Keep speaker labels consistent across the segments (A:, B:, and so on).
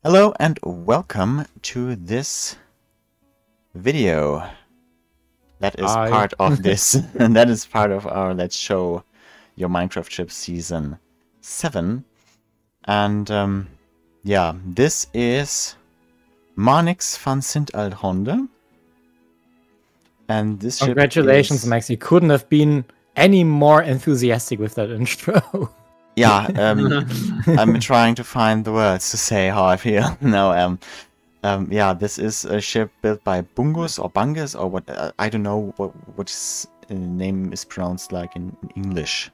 A: Hello and welcome to this video. That is
B: Hi.
A: part of this, and that is part of our Let's Show Your Minecraft Ship Season 7. And yeah, this is Marnix van Sint-Althonde. And this
B: Congratulations,
A: ship is...
B: Max. You couldn't have been any more enthusiastic with that intro.
A: Yeah, I'm trying to find the words to say how I feel. No, yeah, this is a ship built by Bungus or Bungus or what, I don't know what his name is pronounced like in English.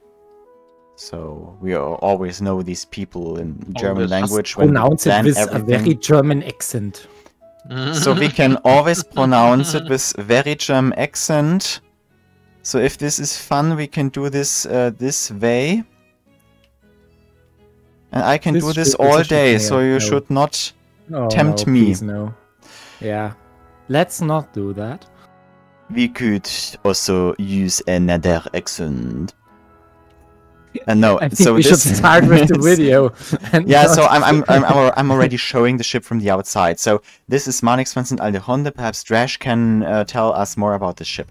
A: So we always know these people in German language when we
B: pronounce it
A: plan
B: with
A: everything.
B: a very German accent.
A: So we can always pronounce it with very German accent. So if this is fun, we can do this this way. And I can do this all day, so you should not tempt me.
B: Please, no. Yeah. Let's not do that.
A: We could also use another accent. No,
B: I think
A: so
B: we should start with the video. And
A: yeah, so I'm already showing the ship from the outside. So this is Marnix van Sint-Althonde. Perhaps Drash can tell us more about the ship.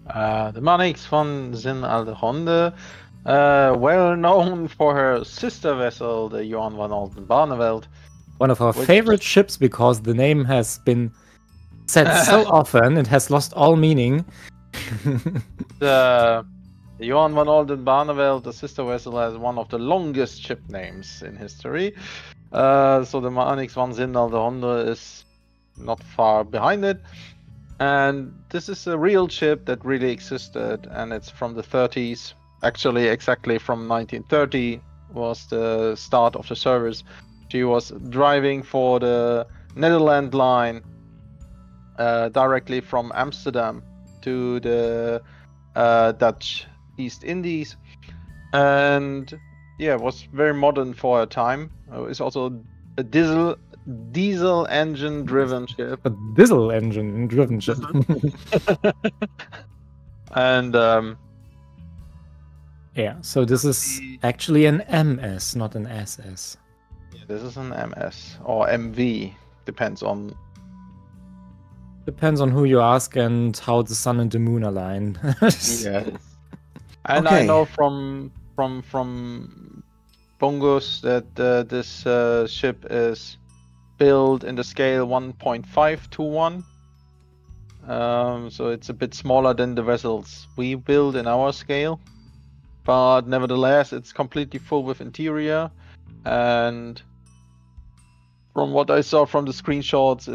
C: The Marnix van Sint-Althonde, well known for her sister vessel, the Johan van Oldenbarneveld.
B: one of our favorite ships because the name has been said so often it has lost all meaning.
C: The Johan van Oldenbarneveld, the sister vessel, has one of the longest ship names in history. So the Marnix van Sint-Althonde is not far behind it. And this is a real ship that really existed, and it's from the 30s. Actually, exactly from 1930 was the start of the service. She was driving for the Netherlands line directly from Amsterdam to the Dutch East Indies, and yeah, it was very modern for her time. It's also a diesel engine driven ship.
B: A diesel engine driven ship.
C: And
B: yeah, so this is actually an MS, not an SS.
C: yeah, this is an MS or MV, depends on
B: Depends on who you ask and how the sun and the moon align.
C: yeah. And
A: Okay.
C: I know from Bungus that this ship is built in the scale 1.5 to 1. So it's a bit smaller than the vessels we build in our scale. But nevertheless, it's completely full with interior. And from what I saw from the screenshots,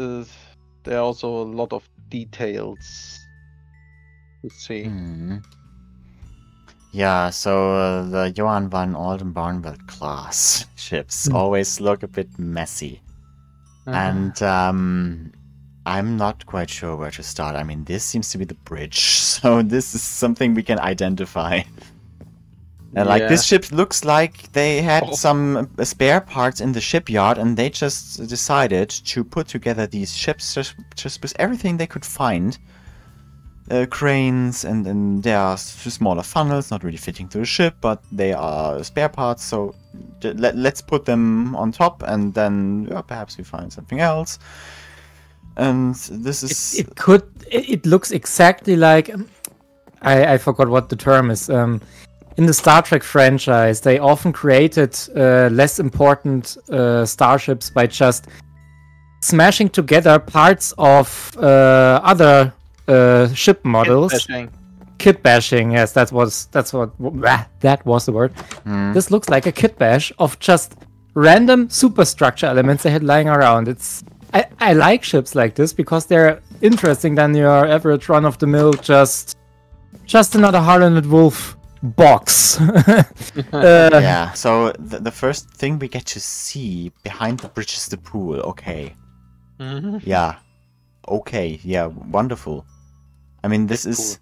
C: there are also a lot of details to see.
A: Yeah, so the Johan van Oldenbarneveld class ships always look a bit messy. And I'm not quite sure where to start. I mean, this seems to be the bridge, so this is something we can identify. And like, this ship looks like they had some spare parts in the shipyard, and they just decided to put together these ships just with everything they could find. Cranes, and there are smaller funnels, not really fitting to the ship, but they are spare parts, so let's put them on top, and then perhaps we find something else. And this is...
B: It looks exactly like... I forgot what the term is. In the Star Trek franchise, they often created less important starships by just smashing together parts of other ship models. Kit bashing, yes, that was the word. This looks like a kit bash of just random superstructure elements they had lying around. I like ships like this because they're interesting than your average run-of-the-mill just another Harlan Wolf box.
A: yeah, so the first thing we get to see behind the bridge is the pool. Okay. Yeah. Okay. Yeah. Wonderful. I mean, this is...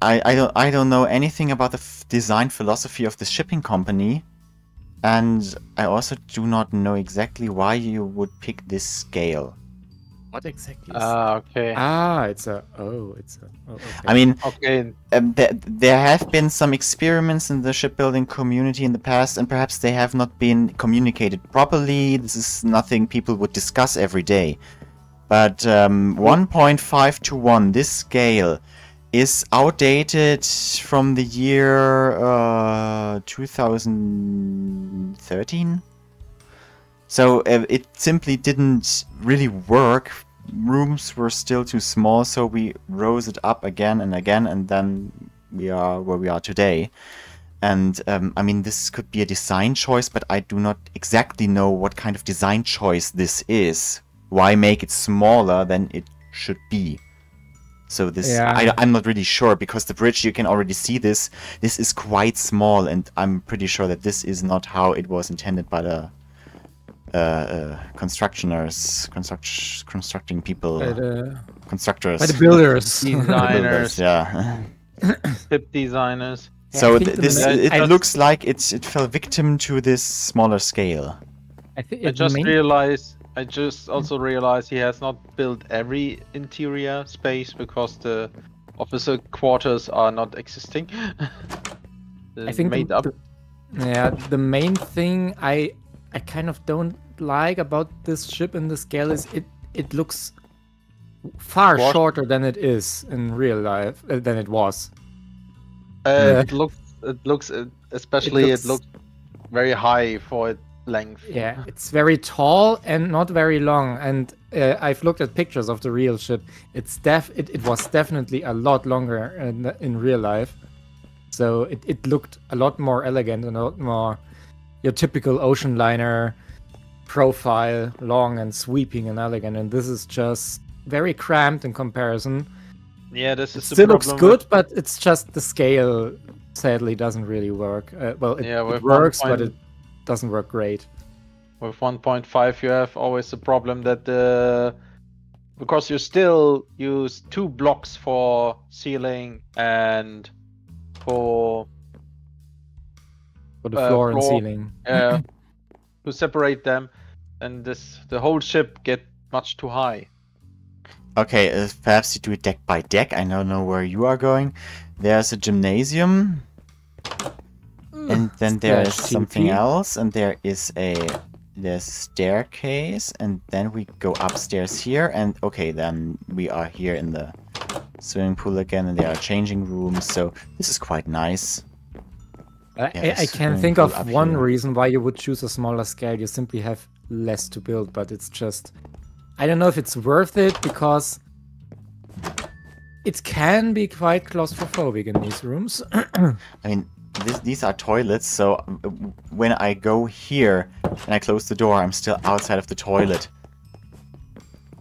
A: I don't know anything about the design philosophy of the shipping company, and I also do not know exactly why you would pick this scale.
B: What exactly is...
C: Okay.
B: it's a... Oh, it's a... Oh, okay.
A: I mean,
C: Okay.
A: there have been some experiments in the shipbuilding community in the past, and perhaps they have not been communicated properly. This is nothing people would discuss every day. But 1.5 to 1, this scale, is outdated from the year 2013. So it simply didn't really work. Rooms were still too small, so we rose it up again and again, and then we are where we are today. And I mean, this could be a design choice, but I do not exactly know what kind of design choice this is. Why make it smaller than it should be? So this,
B: Yeah.
A: I'm not really sure, because the bridge, you can already see this. This is quite small, and I'm pretty sure that this is not how it was intended by the constructing people, constructors,
B: By the builders.
C: Designers,
A: yeah.
C: ship designers.
B: Yeah,
A: So
B: I think
A: it looks like it fell victim to this smaller scale.
B: I think
C: I just also realized he has not built every interior space because the officer quarters are not existing.
B: I think
C: made up.
B: the main thing I kind of don't like about this ship in the scale is it looks far
C: What?
B: shorter than it is in real life, than it was.
C: It looks especially
B: It
C: it looks very high for its length.
B: Yeah, it's very tall and not very long. And I've looked at pictures of the real ship. It was definitely a lot longer in real life. So it looked a lot more elegant and a lot more your typical ocean liner profile, long and sweeping and elegant. And this is just very cramped in comparison.
C: Yeah, this
B: It
C: is the
B: still looks
C: problem
B: good, but it's just the scale sadly doesn't really work. Well, it
C: with
B: works,
C: 1.
B: but it doesn't work great.
C: With 1.5 you have always the problem that because you still use 2 blocks for ceiling and for
B: For the floor and
C: floor.
B: ceiling.
C: to separate them, and the whole ship get much too high.
A: Okay, perhaps you do it deck by deck. I don't know where you are going. There's a gymnasium, and then there is
B: Slash
A: something
B: TP.
A: else, and there's a staircase, and then we go upstairs here, and okay, then we are here in the swimming pool again, and there are changing rooms, so this is quite nice.
B: I
A: Yes,
B: can
A: swimming
B: think
A: pool
B: of
A: up
B: one
A: here.
B: reason why you would choose a smaller scale. You simply have less to build, but it's just... I don't know if it's worth it, because it can be quite claustrophobic in these rooms.
A: I mean, these are toilets, so when I go here and I close the door, I'm still outside of the toilet.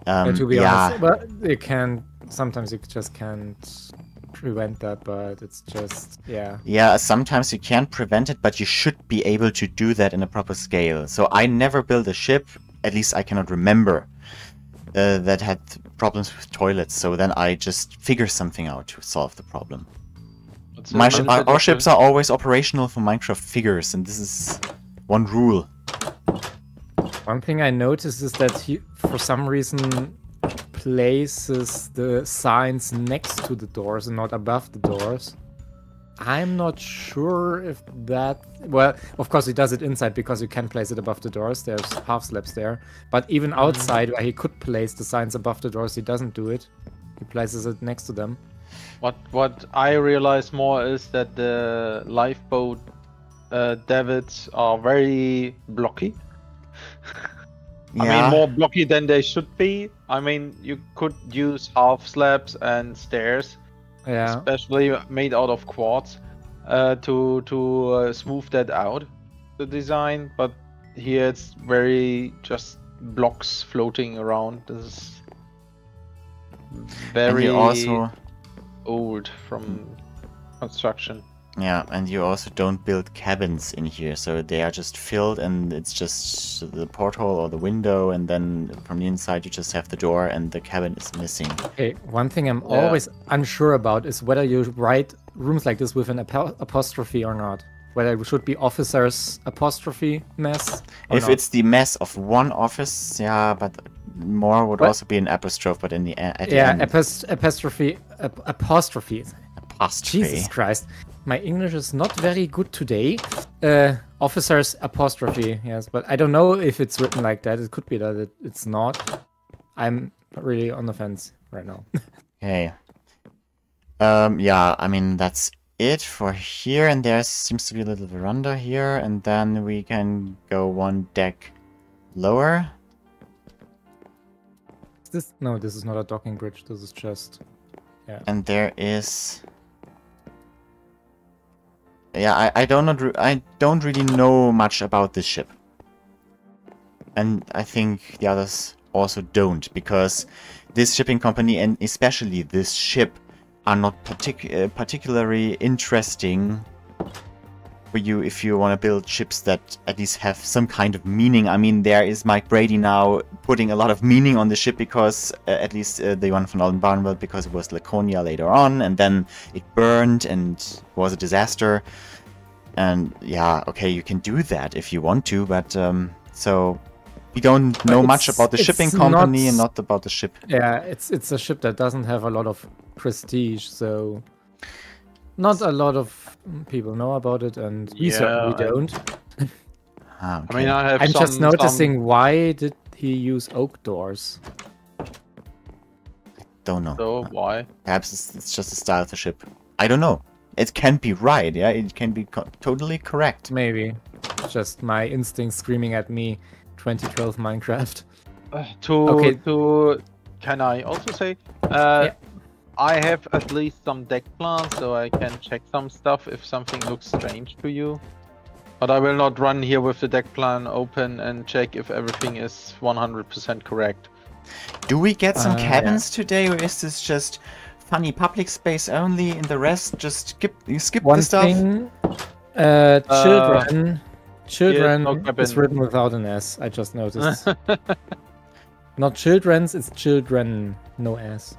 B: To be
A: yeah.
B: honest, but you can... Sometimes you just can't prevent that, but it's just... Yeah.
A: Yeah, sometimes you can prevent it, but you should be able to do that in a proper scale. So I never built a ship, at least I cannot remember, that had problems with toilets. So then I just figure something out to solve the problem.
C: What's the benefit
A: Our
C: of
A: ships are always operational for Minecraft figures, and this is one rule.
B: One thing I noticed is that he, for some reason, places the signs next to the doors and not above the doors. I'm not sure if that... Well, of course he does it inside because you can place it above the doors. There's half slabs there. But even outside, where he could place the signs above the doors, he doesn't do it. He places it next to them.
C: What I realize more is that the lifeboat davits are very blocky. I mean, more blocky than they should be. I mean, you could use half slabs and stairs,
B: Yeah.
C: especially made out of quartz, to smooth that out, the design. But here it's very just blocks floating around. This is
A: And
C: very
A: you also,
C: old from construction.
A: yeah, and you also don't build cabins in here, so they are just filled, and it's just the porthole or the window, and then from the inside you just have the door, and the cabin is missing.
B: Okay, one thing I'm
C: Yeah.
B: always unsure about is whether you write rooms like this with an apostrophe or not. Whether it should be officers apostrophe mess or
A: If
B: not.
A: it's the mess of one office, yeah, but more would
B: What?
A: also be an apostrophe, but in the at the
B: Yeah,
A: end,
B: apostrophe.
A: apostrophe.
B: Jesus Christ. My English is not very good today. Officers apostrophe, yes, but I don't know if it's written like that. It could be that it's not. I'm really on the fence right now.
A: Okay. Yeah, I mean, that's it for here, and there seems to be a little veranda here, and then we can go one deck lower.
B: Is this? No, this is not a docking bridge. This is just. Yeah.
A: And there is... Yeah, I don't really know much about this ship. And I think the others also don't, because this shipping company, and especially this ship, are not particularly interesting for you if you want to build ships that at least have some kind of meaning. I mean, there is Mike Brady now putting a lot of meaning on the ship, because at least the one from Alden Barnwell, because it was Laconia later on, and then it burned and was a disaster. And yeah, okay, you can do that if you want to, but so we don't know much about the shipping company and not about the ship.
B: Yeah, it's a ship that doesn't have a lot of prestige, so not a lot of people know about it, and we certainly don't.
A: Ah, okay.
C: I mean, I have
B: I'm just noticing, why did he use oak doors?
A: Don't know.
C: So why?
A: Perhaps it's just the style of the ship. I don't know. It can be right, yeah? It can be totally correct.
B: Maybe. Just my instinct screaming at me, 2012 Minecraft.
C: Can I also say?
B: Yeah.
C: I have at least some deck plans, so I can check some stuff if something looks strange to you. But I will not run here with the deck plan open and check if everything is 100% correct.
A: Do we get some cabins
B: yeah.
A: today, or is this just funny public space only, and the rest just skip
B: One
A: the stuff?
B: thing, children
C: no
B: is
C: cabin.
B: written without an S, I just noticed. Not children's, it's children, no S.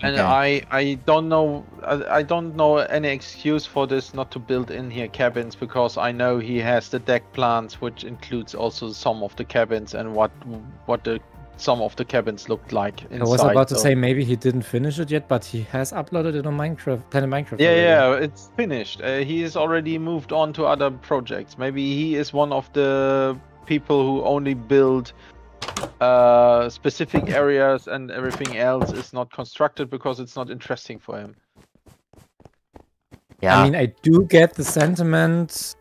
C: And
A: Okay.
C: I don't know any excuse for this not to build in here cabins, because I know he has the deck plans, which includes also some of the cabins and what some of the cabins looked like inside.
B: I was about to
C: so-
B: say maybe he didn't finish it yet, but he has uploaded it on Minecraft, Planet Minecraft.
C: Yeah,
B: already.
C: yeah, it's finished. He has already moved on to other projects. Maybe he is one of the people who only build specific areas, and everything else is not constructed because it's not interesting for him.
A: Yeah.
B: I mean, I do get the sentiment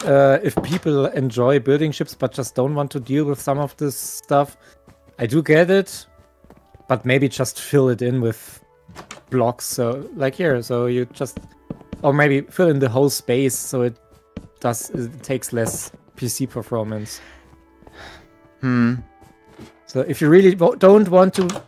B: if people enjoy building ships but just don't want to deal with some of this stuff. I do get it, but maybe just fill it in with blocks. So, like here, so you just, or maybe fill in the whole space so it takes less PC performance. So if you really don't want to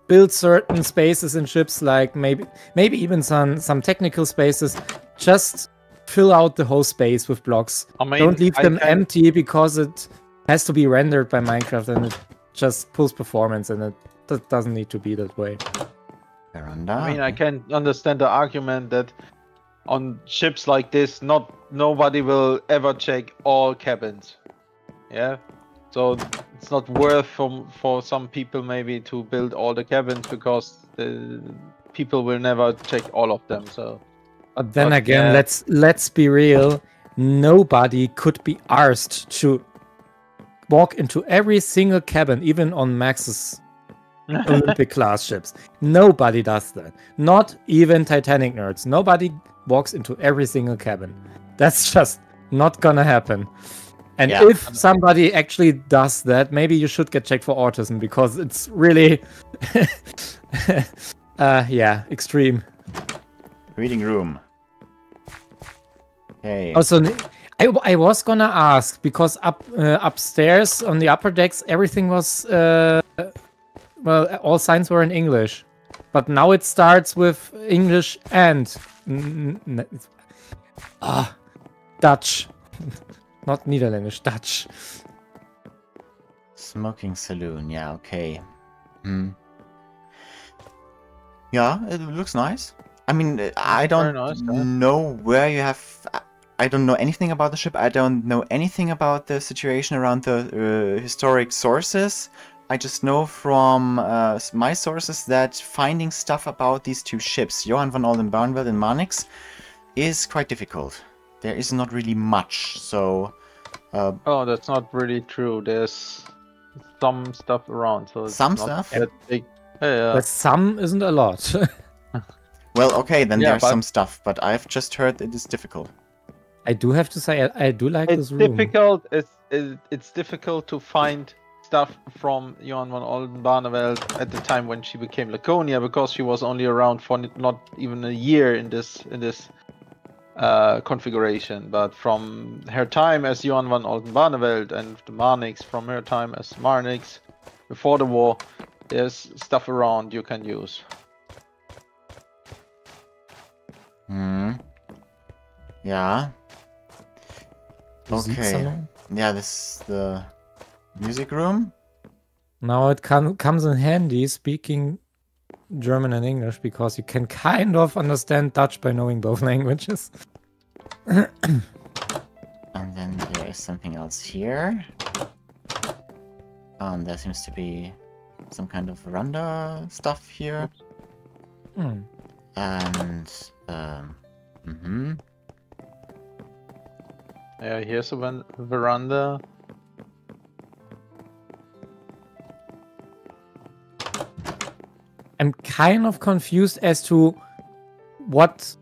B: build certain spaces in ships, like maybe even some technical spaces, just fill out the whole space with blocks.
C: I mean,
B: Don't leave them empty, because it has to be rendered by Minecraft and it just pulls performance, and that doesn't need to be that way.
A: Veranda.
C: I mean, I can understand the argument that on ships like this, nobody will ever check all cabins. Yeah, so it's not worth for some people maybe to build all the cabins, because the people will never check all of them. So,
B: But then
C: But,
B: again,
C: yeah.
B: let's be real. Nobody could be arsed to walk into every single cabin, even on Max's Olympic class ships. Nobody does that. Not even Titanic nerds. Nobody walks into every single cabin. That's just not gonna happen. And
A: Yeah.
B: if somebody actually does that, maybe you should get checked for autism, because it's really yeah, extreme.
A: Reading room. Okay.
B: Also, I was gonna ask, because upstairs on the upper decks everything was well, all signs were in English, but now it starts with English and Dutch, not Netherlandish, Dutch.
A: Smoking saloon. Yeah. Okay. Yeah, it looks nice. I mean, I don't
C: nice, yeah.
A: know where you have. I don't know anything about the ship. I don't know anything about the situation around the historic sources. I just know from my sources that finding stuff about these two ships, Johann von Oldenbarneveld and Marnix, is quite difficult. There is not really much, so...
C: Oh, that's not really true. There's some stuff around, so it's
A: Some
C: not
A: stuff?
C: that big. Yeah.
B: But some isn't a lot.
A: Well, okay, then
C: Yeah,
A: there's
C: but-
A: some stuff, but I've just heard it is difficult.
B: I do have to say, I do like
C: It's
B: this room.
C: difficult. It's difficult to find stuff from Johann von Oldenbarneveld at the time when she became Laconia, because she was only around for not even a year in this configuration. But from her time as Johann von Oldenbarneveld and the Marnix from her time as Marnix before the war, there's stuff around you can use.
A: Yeah. Okay.
B: Musiksalon.
A: Yeah, this is the music room.
B: Now it comes in handy speaking German and English, because you can kind of understand Dutch by knowing both languages.
A: And then there is something else here. There seems to be some kind of veranda stuff here.
B: Hmm.
A: And,
C: Yeah, here's a veranda.
B: I'm kind of confused as to what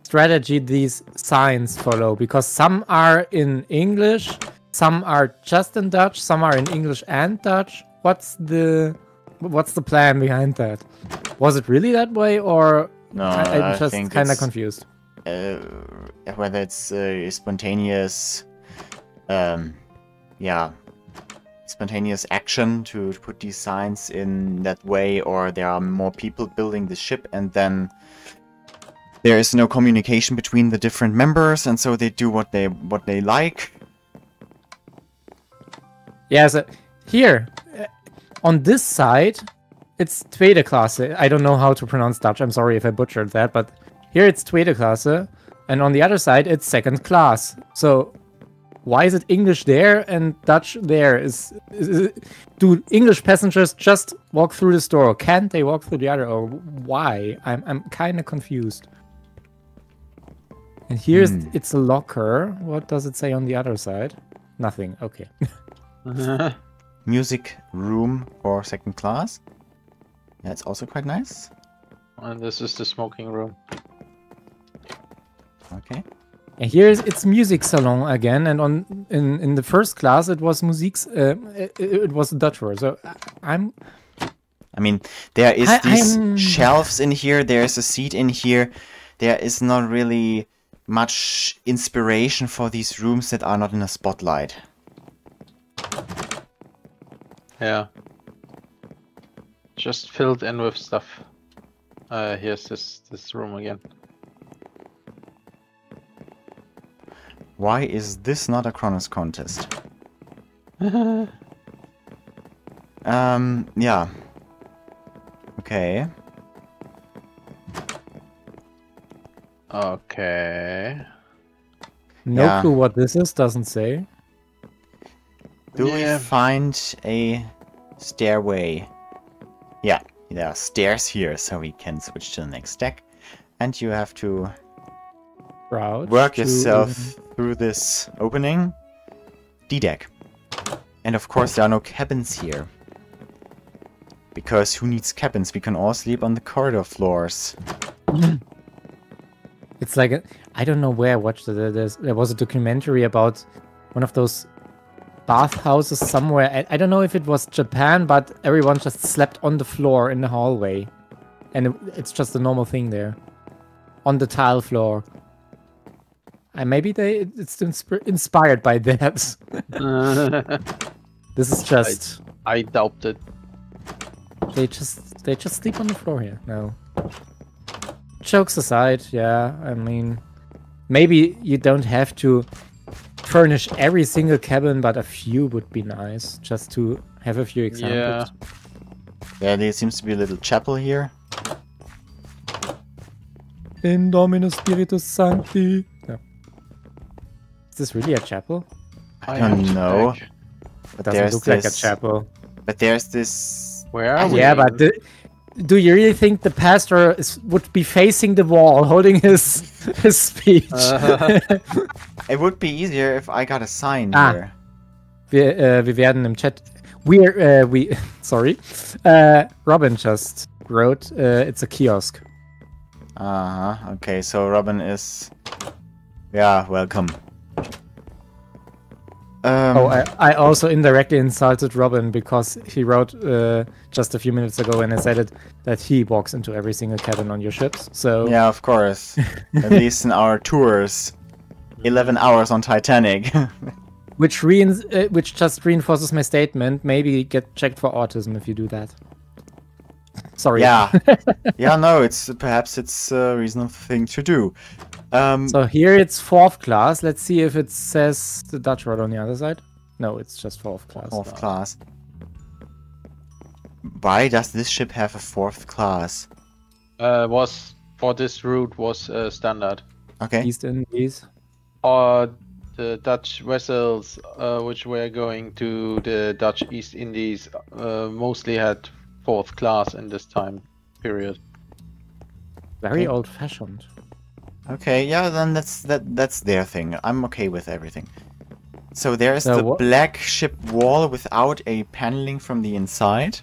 B: strategy these signs follow, because some are in English, some are just in Dutch, some are in English and Dutch. What's the plan behind that? Was it really that way, or
A: no,
B: I'm
A: I
B: just
A: think
B: kind of
A: it's,
B: confused?
A: whether it's spontaneous, spontaneous action to put these signs in that way, or there are more people building the ship, and then there is no communication between the different members, and so they do what they like.
B: Yeah, so here, on this side, it's Tweede Klasse. I don't know how to pronounce Dutch. I'm sorry if I butchered that, but here it's Tweede Klasse, and on the other side it's second class. So why is it English there and Dutch there? Do English passengers just walk through this door? Can't they walk through the other? Or why? I'm kind of confused. And here's it's a locker. What does it say on the other side? Nothing. Okay.
A: Music room for second class. That's also quite nice.
C: And this is the smoking room.
B: And
A: Okay.
B: here it's music salon again, and in the first class it was it was a Dutch word. So
A: I mean, there is these
B: I'm-
A: shelves in here. There is a seat in here. There is not really much inspiration for these rooms that are not in a spotlight.
C: Yeah. Just filled in with stuff. Here's this room again.
A: Why is this not a Kronos contest? Yeah. Okay.
C: Okay.
B: no
A: Yeah.
B: clue what this is. Doesn't say.
A: Do
C: Yeah.
A: we find a stairway? Yeah, there are stairs here, so we can switch to the next deck. And you have to
B: Crouch
A: work
B: to-
A: yourself through this opening. D-deck. And of course there are no cabins here. Because who needs cabins? We can all sleep on the corridor floors.
B: It's like I don't know where I watched it. There was a documentary about one of those bathhouses somewhere. I don't know if it was Japan, but everyone just slept on the floor in the hallway, and it's just a normal thing there, on the tile floor. And maybe it's inspired by that. This is just
C: I doubt it.
B: they just sleep on the floor here. No. Jokes aside, yeah, I mean, maybe you don't have to furnish every single cabin, but a few would be nice, just to have a few examples.
A: Yeah, there seems to be a little chapel here.
B: In Dominus Spiritus Sancti. Yeah. Is this really a chapel?
A: I
C: have
A: don't
C: to
A: know.
C: check.
A: But
B: Doesn't
A: there's
B: look like a
A: this.
B: chapel.
A: But there's this.
C: Where are we?
B: Yeah, but do you really think the pastor would be facing the wall, holding his speech?
A: It would be easier if I got a sign
B: Ah.
A: here.
B: Wir werden im Chat. Sorry. Robin just wrote. It's a kiosk.
A: Okay, so Robin is. Yeah, welcome.
B: I also indirectly insulted Robin because he wrote just a few minutes ago when I said it that he walks into every single cabin on your ships. So
A: Yeah, of course. At least in our tours. 11 hours on Titanic.
B: which just reinforces my statement. Maybe get checked for autism if you do that. Sorry.
A: Yeah. Yeah, no, perhaps it's a reasonable thing to do.
B: So here it's 4th class. Let's see if it says the Dutch word on the other side. No, it's just 4th class.
A: 4th class. Why does this ship have a 4th class?
C: Was for this route was standard.
A: Okay.
B: East Indies.
C: The Dutch vessels which were going to the Dutch East Indies mostly had 4th class in this time period.
B: Very
A: Okay.
B: old-fashioned.
A: Okay, yeah, then that's their thing. I'm okay with everything. So there's
B: So
A: the
B: what-
A: black ship wall without a paneling from the inside.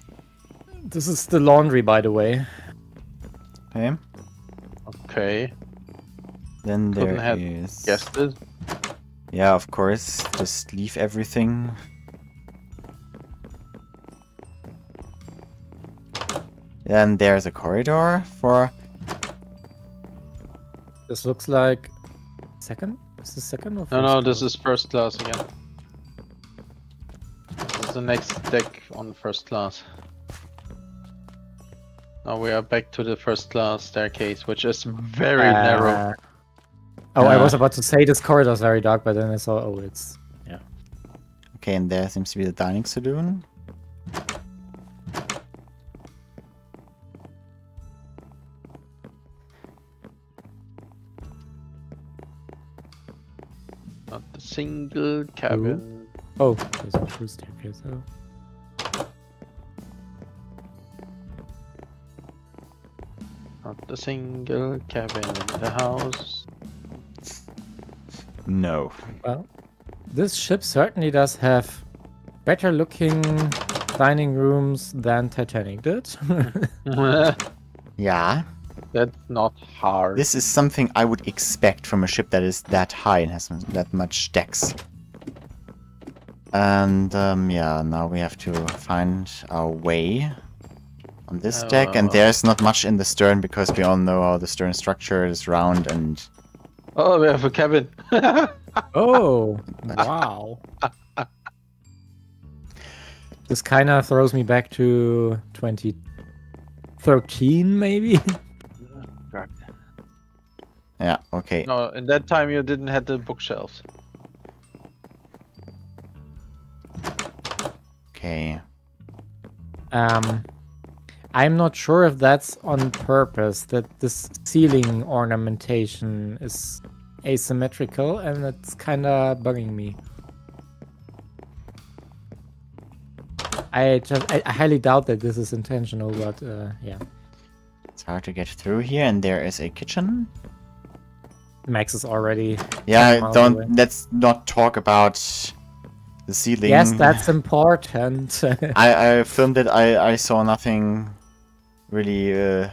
B: This is the laundry, by the way.
A: Okay.
C: Okay,
A: Then
C: Couldn't
A: there
C: have
A: is.
C: guessed it.
A: Yeah, of course. Just leave everything. Then there's a corridor for.
B: This looks like second. Is this second or first?
C: No, this
B: class?
C: is first class again. This is the next deck on first class. Now we are back to the first class staircase, which is very narrow.
B: Oh, I
A: Ah.
B: was about to say this corridor is very dark, but then I saw. Oh, it's
A: Okay, and there seems to be the dining saloon.
C: Not a single cabin.
B: oh, there's a true staircase. Oh.
C: Not a single cabin in the house.
A: No.
B: Well, this ship certainly does have better looking dining rooms than Titanic did.
A: Yeah.
C: That's not hard.
A: This is something I would expect from a ship that is that high and has that much decks. And yeah, now we have to find our way on this deck, and there's not much in the stern because we all know how the stern structure is round and
C: Oh, we have a cabin.
B: Oh, wow. This kind of throws me back to 2013, maybe?
A: yeah, okay.
C: No, in that time you didn't have the bookshelves.
A: Okay.
B: I'm not sure if that's on purpose, that this ceiling ornamentation is asymmetrical, and it's kind of bugging me. I highly doubt that this is intentional, but yeah.
A: It's hard to get through here, and there is a kitchen.
B: Max is already 10
A: Yeah,
B: miles away.
A: let's not talk about the ceiling.
B: Yes, that's important.
A: I filmed it. I saw nothing really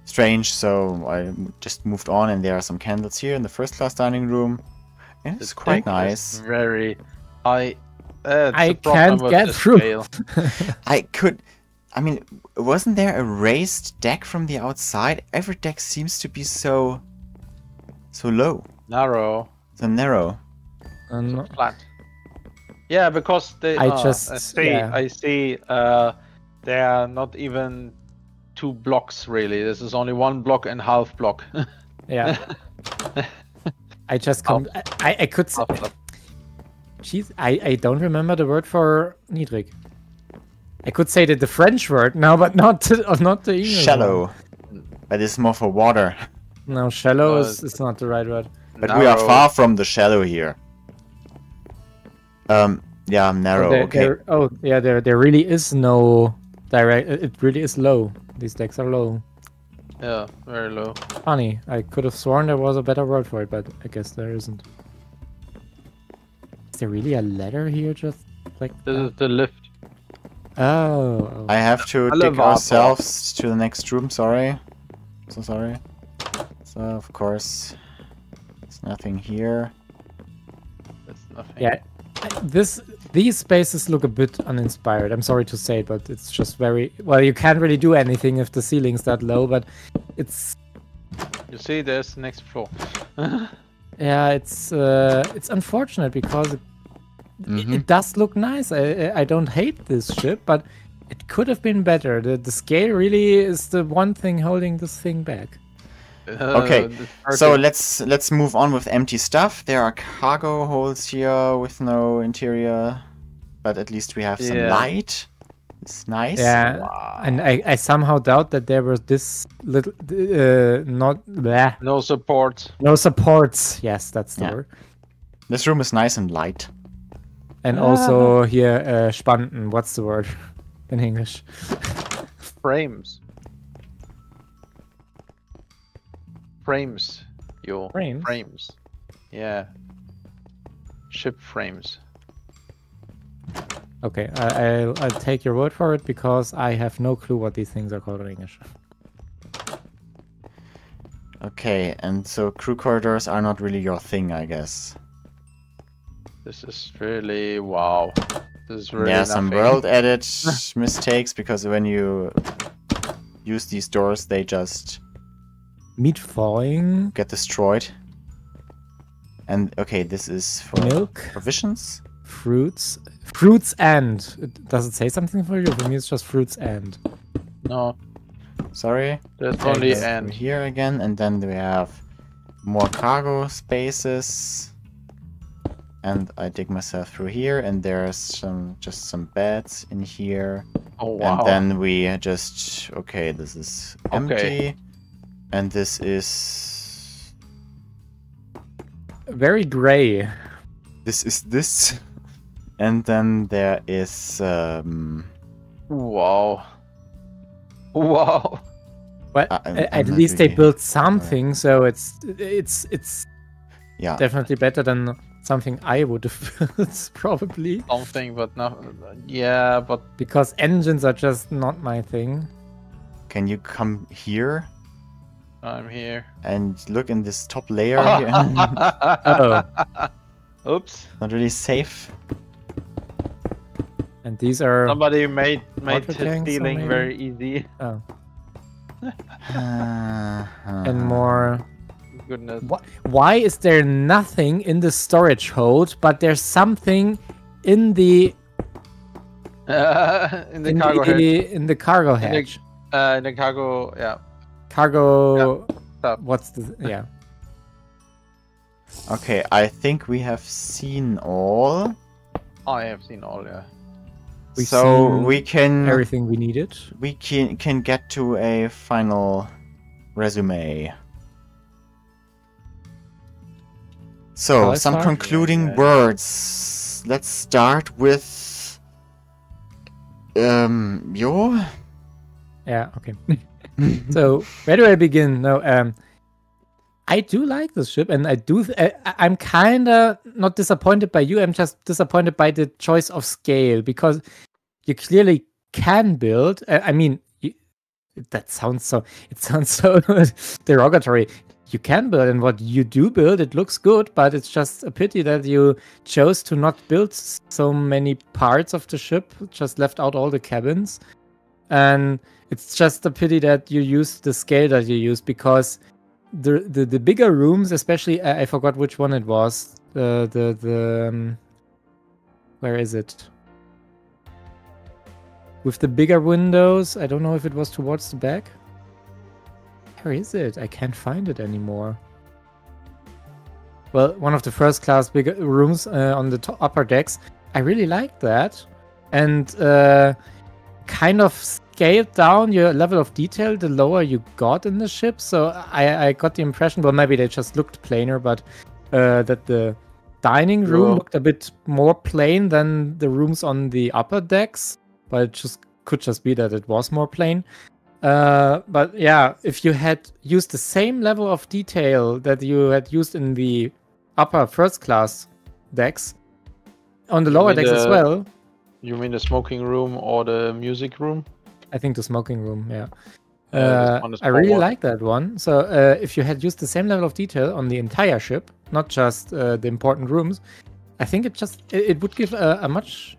A: strange, so I just moved on. And there are some candles here in the first class dining room. And it's quite
C: Deck is
A: nice.
C: Very. That's
B: I
C: the problem
B: can't
C: with
B: get
C: this
B: through.
C: scale.
A: I mean, wasn't there a raised deck from the outside? Every deck seems to be so low,
C: Narrow,
A: so narrow.
C: flat. Yeah, because they.
B: I
C: I
B: just-
C: see.
B: yeah.
C: I see. They are not even 2 blocks really. This is only 1 block and half block.
B: Yeah. I just come. I could say.
C: Half block.
B: Jeez, I don't remember the word for niedrig. I could say the French word now, but not the English one.
A: Shallow. But it's more for water.
B: No, shallow
C: No,
B: is not the right word.
A: But we are
C: Narrow.
A: far from the shallow here. Yeah, narrow. Okay.
B: There really is no direct. It really is low. These decks are low.
C: Yeah, very low.
B: Funny. I could have sworn there was a better word for it, but I guess there isn't. Is there really a ladder here? Just like
C: This is the lift.
B: Oh.
A: I have to dig
C: Elevator.
A: ourselves to the next room. Sorry. So sorry. So of course, there's nothing here.
C: That's nothing.
B: Yeah. These spaces look a bit uninspired. I'm sorry to say, but it's just very well. You can't really do anything if the ceiling's that low, but it's
C: You see, there's the next floor.
B: yeah, it's unfortunate because it does look nice. I don't hate this ship, but it could have been better. The scale really is the one thing holding this thing back.
A: Okay, so let's move on with empty stuff. There are cargo holds here with no interior, but at least we have some light. It's nice.
B: Yeah,
C: Wow.
B: and I somehow doubt that there was this little
C: No support.
B: no supports. Yes, that's the
A: Yeah.
B: word.
A: This room is nice and light.
B: And also here Spanten. What's the word in English?
C: Frames. Frames. Yo.
B: Frames?
C: Frames. Yeah. Ship frames.
B: Okay, I'll take your word for it because I have no clue what these things are called in English.
A: Okay, and so crew corridors are not really your thing, I guess.
C: This is really wow. This is really
A: Yeah, some
C: nothing.
A: world edit mistakes because when you use these doors, they just
B: Meat falling,
A: get destroyed. And okay, this is for
B: milk,
A: provisions.
B: fruits and. Does it say something for you? For me, it's just fruits and.
C: No,
A: Sorry.
C: there's
A: Okay,
C: only
A: that's
C: and.
A: here again, and then we have more cargo spaces. And I dig myself through here, and there's just some beds in here.
C: Oh wow.
A: And then we just this is empty, and this is
B: Very gray.
A: this, and then there is
C: Wow. Wow.
B: But
A: I'm
B: at
A: not
B: least they
A: really-
B: built something, so it's
A: yeah.
B: definitely better than something I would have built, probably.
C: Something, but not. Yeah, but
B: Because engines are just not my thing.
A: Can you come here
C: I'm here.
A: and look in this top layer here?
B: Oh,
C: Oops.
A: Not really safe.
B: and these are.
C: Somebody made
B: Water
C: his
B: tanks, or
C: stealing
B: maybe?
C: very easy.
B: Oh,
A: And
B: and more.
C: Goodness.
B: Why is there nothing in the storage hold, but there's something in the
C: In the cargo hatch.
B: in the cargo
C: In the-
B: hatch?
C: In the cargo, yeah.
B: Cargo.
C: Stop.
B: What's the yeah?
A: Okay, I think we have seen all.
C: I have seen all, yeah.
B: We've
A: So
B: seen
A: we can
B: Everything we needed.
A: get to a final resume. So
B: Shall I
A: some
B: start?
A: concluding
C: Yeah.
A: words. Let's start with Yo.
B: Yeah. Okay. So where do I begin? No, I do like this ship, and I'm kind of not disappointed by you. I'm just disappointed by the choice of scale because you clearly can build. I mean, that sounds so. It sounds so derogatory. You can build, and what you do build, it looks good, but it's just a pity that you chose to not build so many parts of the ship. Just left out all the cabins, and it's just a pity that you use the scale that you use because the bigger rooms, especially I forgot which one it was. Where is it? With the bigger windows, I don't know if it was towards the back. Where is it? I can't find it anymore. Well, one of the first class big rooms on the upper decks. I really liked that, and kind of scaled down your level of detail the lower you got in the ship. So I got the impression, well, maybe they just looked plainer, but that the dining room
C: Yeah.
B: looked a bit more plain than the rooms on the upper decks, but it could just be that it was more plain. But yeah, if you had used the same level of detail that you had used in the upper first class decks, on the
C: You
B: lower
C: mean
B: decks as well,
C: You mean the smoking room or the music room?
B: I think the smoking room, yeah.
C: This one is
B: I really
C: forward.
B: like that one. So if you had used the same level of detail on the entire ship, not just the important rooms, I think it would give a much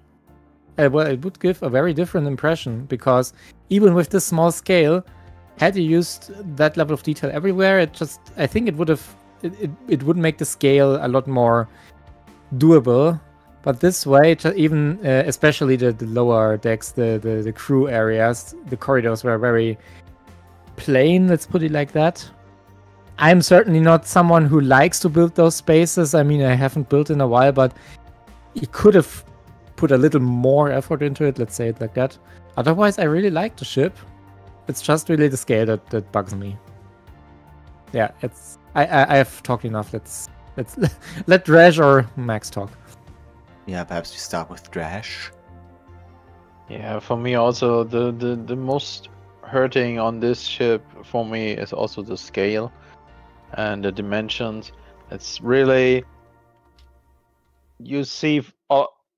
B: well, it would give a very different impression, because even with this small scale, had you used that level of detail everywhere, I think it would make the scale a lot more doable. But this way, even especially the lower decks, the crew areas, the corridors were very plain, let's put it like that. I'm certainly not someone who likes to build those spaces. I mean, I haven't built in a while, but you could have put a little more effort into it, let's say it like that. Otherwise, I really like the ship. It's just really the scale that bugs me. Yeah, I have talked enough. Let's let Dresh or Max talk.
A: Yeah, perhaps we start with Drash.
C: Yeah, for me also the most hurting on this ship for me is also the scale and the dimensions. It's really, you see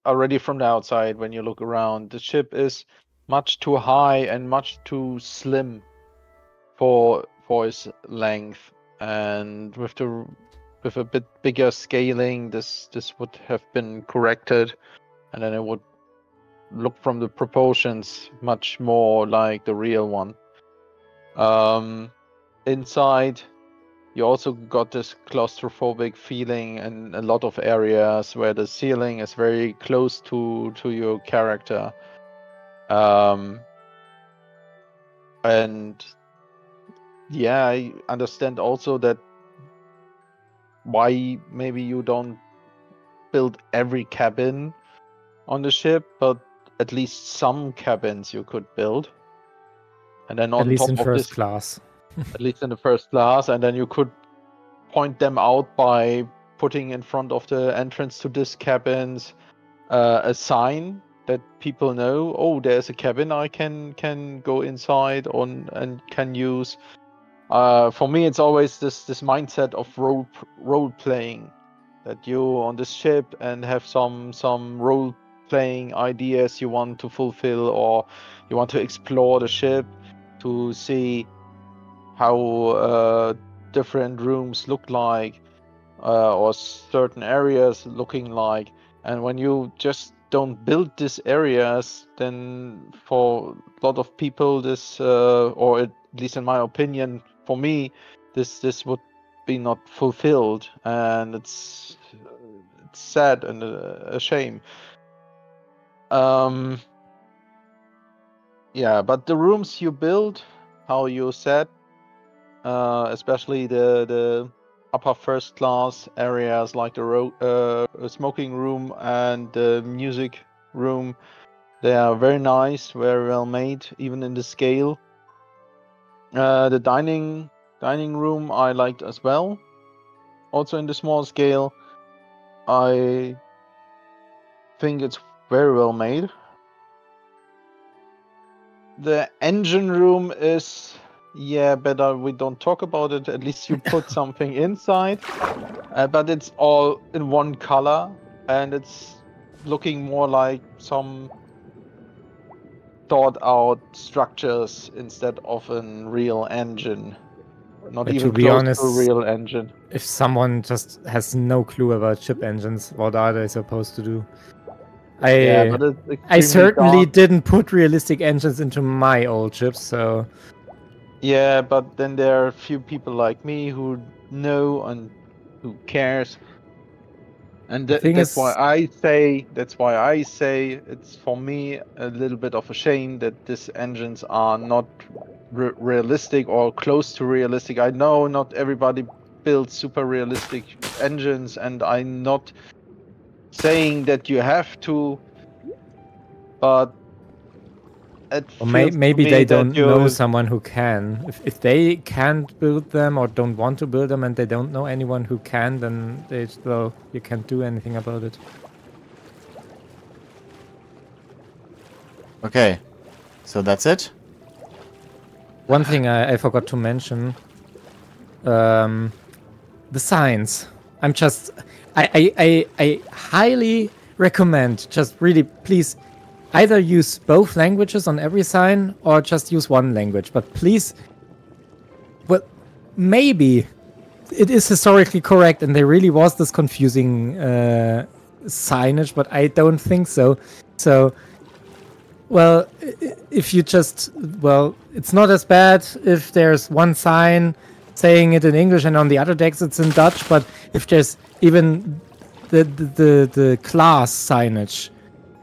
C: already from the outside when you look around, the ship is much too high and much too slim for its length, and with a bit bigger scaling, this would have been corrected, and then it would look from the proportions much more like the real one. Inside, you also got this claustrophobic feeling in a lot of areas where the ceiling is very close to your character. And yeah, I understand also that why maybe you don't build every cabin on the ship, but at least some cabins you could build. And then
B: At
C: on
B: least
C: top
B: in
C: of
B: first
C: this,
B: class.
C: at least in the first class, and then you could point them out by putting in front of the entrance to this cabins a sign that people know, oh, there's a cabin I can go inside on and can use. For me, it's always this mindset of role playing, that you on this ship and have some role playing ideas you want to fulfill, or you want to explore the ship to see how different rooms look like, or certain areas looking like. And when you just don't build these areas, then for a lot of people this or at least in my opinion, for me, this would be not fulfilled, and it's sad and a shame. Yeah, but the rooms you build, how you said, especially the upper first class areas like the smoking room and the music room, they are very nice, very well made, even in the scale. The dining room I liked as well, also in the small scale. I think it's very well made. The engine room is, yeah, better we don't talk about it. At least you put something inside, but it's all in one color, and it's looking more like some thought out structures instead of a real engine. Not
B: But
C: even
B: to be
C: close
B: honest,
C: to a real engine.
B: if someone just has no clue about ship engines, what are they supposed to do?
C: Yeah, but it's
B: I
C: extremely
B: certainly
C: dark.
B: didn't put realistic engines into my old ships, so
C: Yeah, but then there are a few people like me who know and who cares. And
B: the thing
C: that's
B: is,
C: why I say it's for me a little bit of a shame that these engines are not realistic or close to realistic. I know not everybody builds super realistic engines, and I'm not saying that you have to, but it
B: Or
C: feels to
B: maybe
C: me
B: they
C: that
B: don't know someone who can. If they can't build them or don't want to build them and they don't know anyone who can, then well, you can't do anything about it.
A: Okay, so that's it?
B: One thing I forgot to mention. The signs. I highly recommend, just really, please, either use both languages on every sign or just use one language. But please, well, maybe it is historically correct and there really was this confusing signage, but I don't think so. So, well, if you just, well, it's not as bad if there's one sign saying it in English and on the other decks it's in Dutch, but if there's even the class signage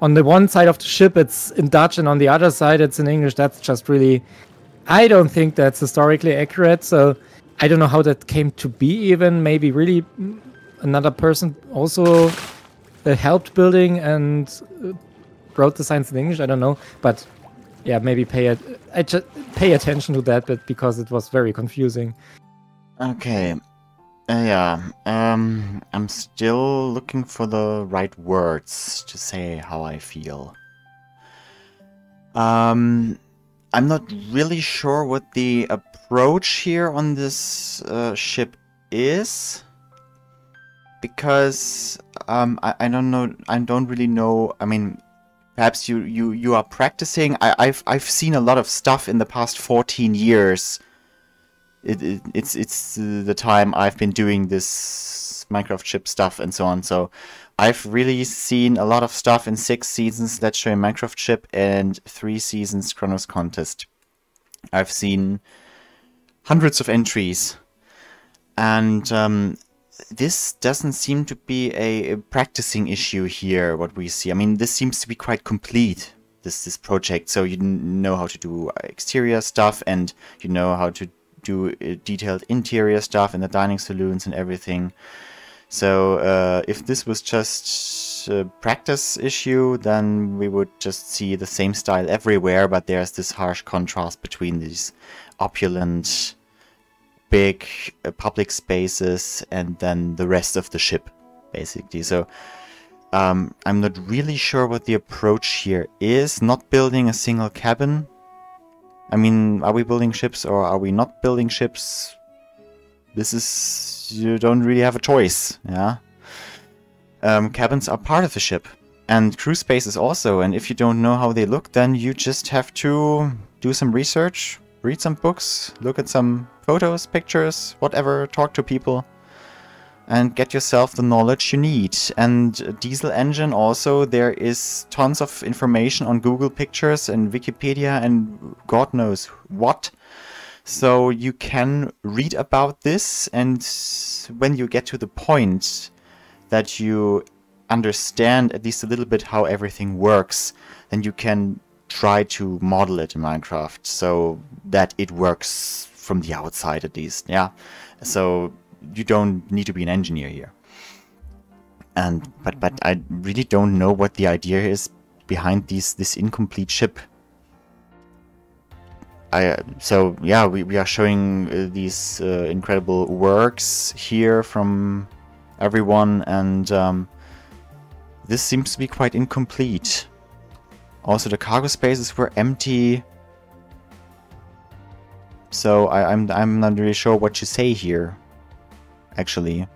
B: on the one side of the ship it's in Dutch and on the other side it's in English, that's just really, I don't think that's historically accurate. So I don't know how that came to be even. Maybe really another person also helped building and wrote the signs in English. I don't know, but yeah, maybe pay attention to that bit because it was very confusing.
A: Okay. Yeah. I'm still looking for the right words to say how I feel. I'm not really sure what the approach here on this ship is, because I don't know. I don't really know. I mean, perhaps you are practicing. I've seen a lot of stuff in the past 14 years. It's the time I've been doing this Minecraft ship stuff and so on. So I've really seen a lot of stuff in 6 seasons Let's Show Minecraft Ship and 3 seasons Chronos Contest. I've seen hundreds of entries, and this doesn't seem to be a practicing issue here, what we see. I mean, this seems to be quite complete, this project. So you know how to do exterior stuff, and you know how to do detailed interior stuff in the dining saloons and everything. So if this was just a practice issue, then we would just see the same style everywhere, but there's this harsh contrast between these opulent, big public spaces and then the rest of the ship, basically. So I'm not really sure what the approach here is. Not building a single cabin. I mean, are we building ships or are we not building ships? This is, you don't really have a choice, yeah? Cabins are part of the ship, and crew spaces also, and if you don't know how they look, then you just have to do some research, read some books, look at some photos, pictures, whatever, talk to people, and get yourself the knowledge you need. And diesel engine also, there is tons of information on Google Pictures and Wikipedia and God knows what. So you can read about this, and when you get to the point that you understand at least a little bit how everything works, then you can try to model it in Minecraft so that it works from the outside at least, yeah. So you don't need to be an engineer here. And but I really don't know what the idea is behind this incomplete ship. So yeah, we are showing these incredible works here from everyone, and this seems to be quite incomplete. Also, the cargo spaces were empty, so I'm not really sure what to say here. Actually,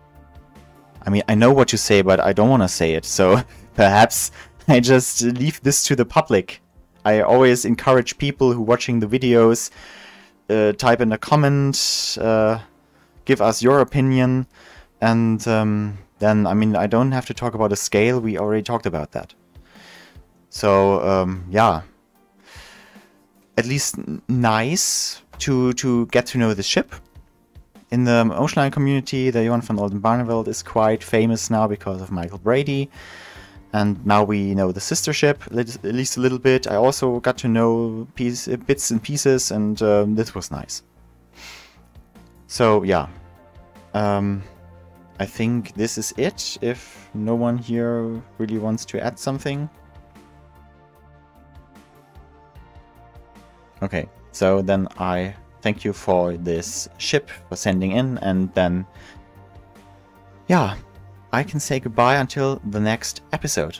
A: I mean, I know what to say, but I don't want to say it. So perhaps I just leave this to the public. I always encourage people who are watching the videos, type in a comment, give us your opinion, and then, I mean, I don't have to talk about a scale, we already talked about that. So, yeah, at least nice to get to know the ship. In the Oceanline community, the Johan van Oldenbarneveld is quite famous now because of Michael Brady. And now we know the sister ship, at least a little bit. I also got to know bits and pieces, and this was nice. So yeah, I think this is it, if no one here really wants to add something. Okay, so then I thank you for this ship, for sending in, and then, yeah, I can say goodbye until the next episode.